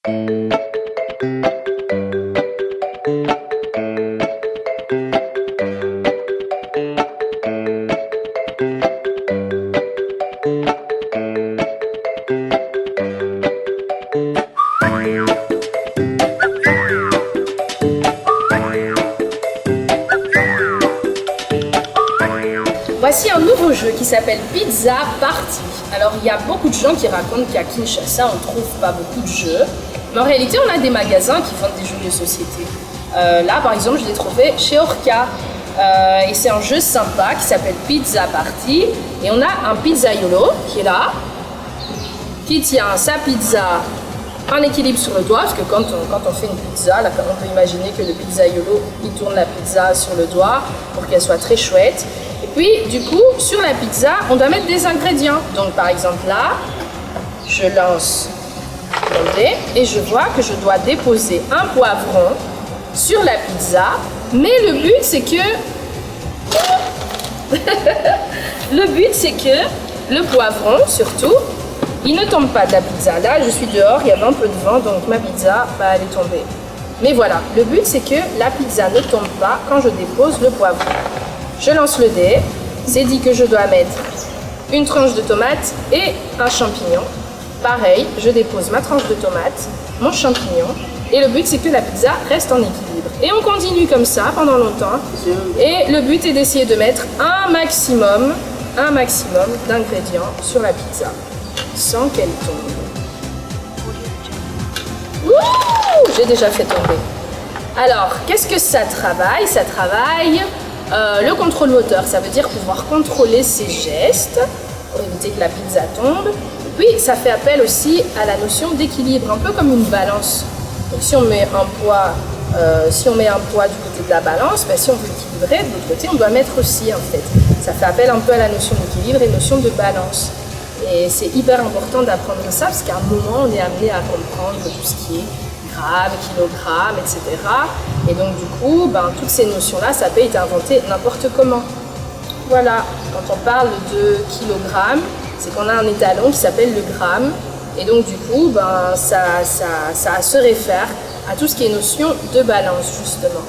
Voici un nouveau jeu qui s'appelle Pizza Party. Alors il y a beaucoup de gens qui racontent qu'à Kinshasa on ne trouve pas beaucoup de jeux, mais en réalité on a des magasins qui vendent des jeux de société. Là par exemple je l'ai trouvé chez Orca et c'est un jeu sympa qui s'appelle Pizza Party et on a un pizzaiolo qui est là, qui tient sa pizza en équilibre sur le doigt, parce que quand on fait une pizza, là, on peut imaginer que le pizzaiolo il tourne la pizza sur le doigt pour qu'elle soit très chouette. Et puis, du coup, sur la pizza, on doit mettre des ingrédients. Donc, par exemple, là, je lance mon dé et je vois que je dois déposer un poivron sur la pizza. Mais le but, c'est que... le but, c'est que le poivron, surtout, il ne tombe pas de la pizza. Là, je suis dehors, il y avait un peu de vent, donc ma pizza, elle est tombée. Mais voilà, le but, c'est que la pizza ne tombe pas quand je dépose le poivron. Je lance le dé, c'est dit que je dois mettre une tranche de tomate et un champignon. Pareil, je dépose ma tranche de tomate, mon champignon, et le but c'est que la pizza reste en équilibre. Et on continue comme ça pendant longtemps. Et le but est d'essayer de mettre un maximum d'ingrédients sur la pizza, sans qu'elle tombe. Ouh, j'ai déjà fait tomber. Alors, qu'est-ce que ça travaille? Ça travaille le contrôle moteur, ça veut dire pouvoir contrôler ses gestes pour éviter que la pizza tombe. Et puis ça fait appel aussi à la notion d'équilibre, un peu comme une balance. Donc si on met un poids, du côté de la balance, si on veut équilibrer, de l'autre côté on doit mettre aussi en fait. Ça fait appel un peu à la notion d'équilibre et notion de balance. Et c'est hyper important d'apprendre ça parce qu'à un moment on est amené à comprendre tout ce qui est grammes, kilogrammes, etc. Et donc du coup, toutes ces notions-là, ça peut être inventé n'importe comment. Voilà, quand on parle de kilogrammes, c'est qu'on a un étalon qui s'appelle le gramme. Et donc du coup, ça se réfère à tout ce qui est notion de balance, justement.